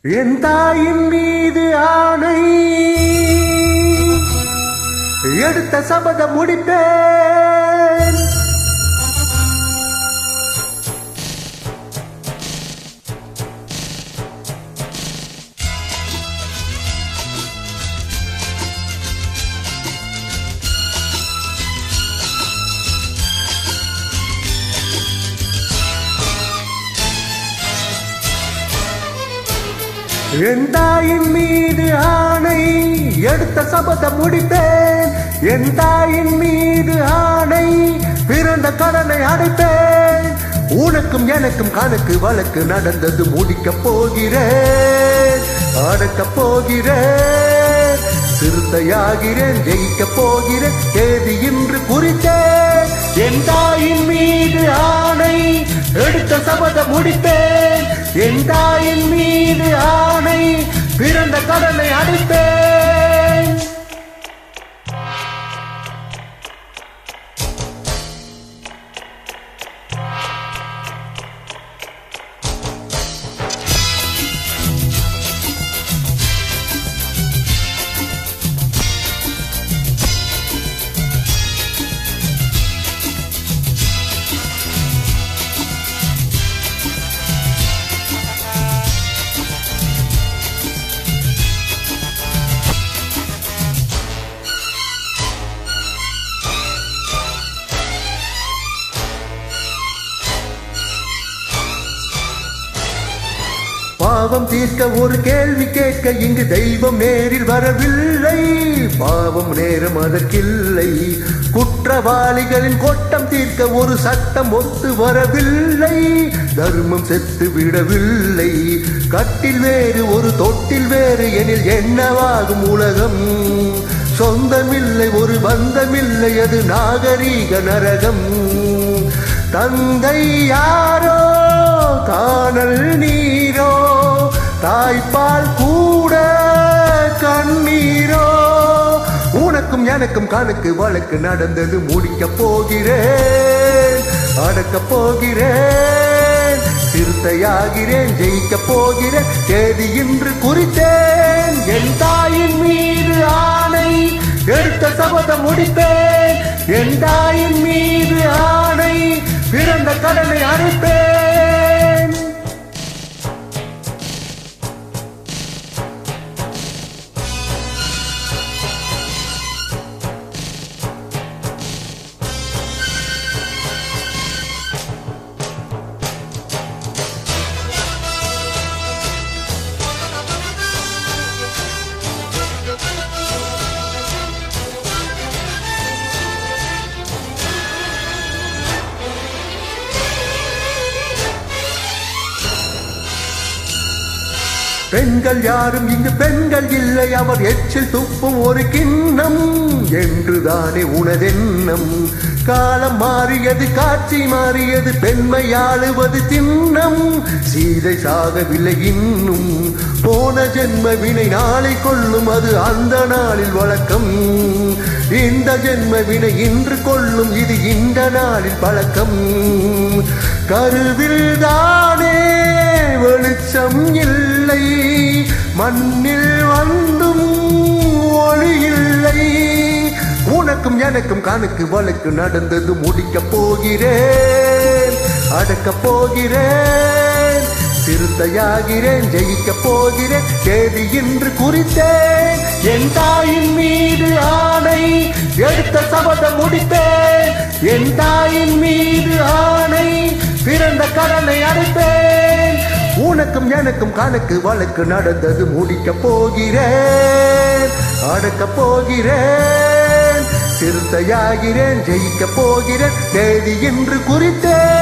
என் தாயின் மீது ஆணை எடுத்த சபதம் முடிப்பேன். என் தாயின் மீது ஆணை எடுத்த சபதம் முடிப்பேன். என் தாயின் மீது ஆணை பிறந்த கடனை அடைப்பேன். உனக்கும் எனக்கும் கணக்கு வழக்கு நடந்தது முடிக்கப் போகிறேன், அடக்கப் போகிறேன். சிறுத்தையாகிறேன், ஜெயிக்கப் போகிறேன், தேதி இன்று குறித்தேன். என் தாயின் மீது ஆணை எடுத்த சபதம் முடிப்பேன். என் தாயின் மீது ஆணை பிறந்த கடனை அடைப்பேன். பாவம் தீர்க்க ஒரு கேள்வி கேட்க இங்கு தெய்வம் நேரில் வரவில்லை. பாவம் நேரம் அதற்கில்லை. குற்றவாளிகளின் கொட்டம் தீர்க்க ஒரு சட்டம் ஒத்து வரவில்லை. தர்மம் செத்து விடவில்லை. கட்டில் வேறு ஒரு தொட்டில் வேறு எனில் என்னவாகும் உலகம்? சொந்தமில்லை ஒரு பந்தமில்லை, அது நாகரீக நரகம். தந்தை யாரோ காணல் நீரோ, தாய்ப்பால் கூட கண்ணீரோ. உனக்கும் எனக்கும் கணக்கு வழக்கு நடந்தது முடிக்கப் போகிறேன், அடக்கப் போகிறேன். சிறுத்தையாகிறேன், ஜெயிக்கப் போகிறேன், தேதி இன்று குறித்தேன். என் தாயின் மீது ஆணை எடுத்த சபதம் முடிப்பேன். என் தாயின் மீது ஆணை பிறந்த கடனை அடைப்பேன். பெண்கள் யாரும் இங்கு பெண்கள் இல்லை, அவர் எச்சில் துப்பும் ஒரு கிண்ணம் என்றுதானே உனதெண்ணம். காலம் மாறியது, காட்சி மாறியது, பெண்மை ஆளுவது திண்ணம். சீதை சாகவில்லை இன்னும், போன ஜென்ம வினை நாளை கொள்ளும், அது அந்த நாளில் வழக்கம். இந்த ஜென்ம வினை இன்று கொள்ளும், இது இந்த நாளில் பழக்கம். கருவில் தானே வெளிச்சம் இல்லை, மண்ணில் வந்தும் ஒளி இல்லை. உனக்கும் எனக்கும் கணக்கு வழக்கு நடந்தது முடிக்கப் போகிறேன், அடக்கப் போகிறேன். சிறுத்தையாகிறேன், ஜெயிக்கப் போகிறேன், தேதி இன்று குறித்தேன். என் தாயின் மீது ஆணை எடுத்த சபதம் முடிப்பேன். என் தாயின் மீது ஆணை பிறந்த கடனை அடைப்பேன். உனக்கும் எனக்கும் கணக்கு வழக்கு நடந்தது முடிக்கப் போகிறேன், அடக்கப் போகிறேன். சிறுத்தையாகிறேன், ஜெயிக்கப் போகிறேன், தேதி இன்று குறித்தேன்.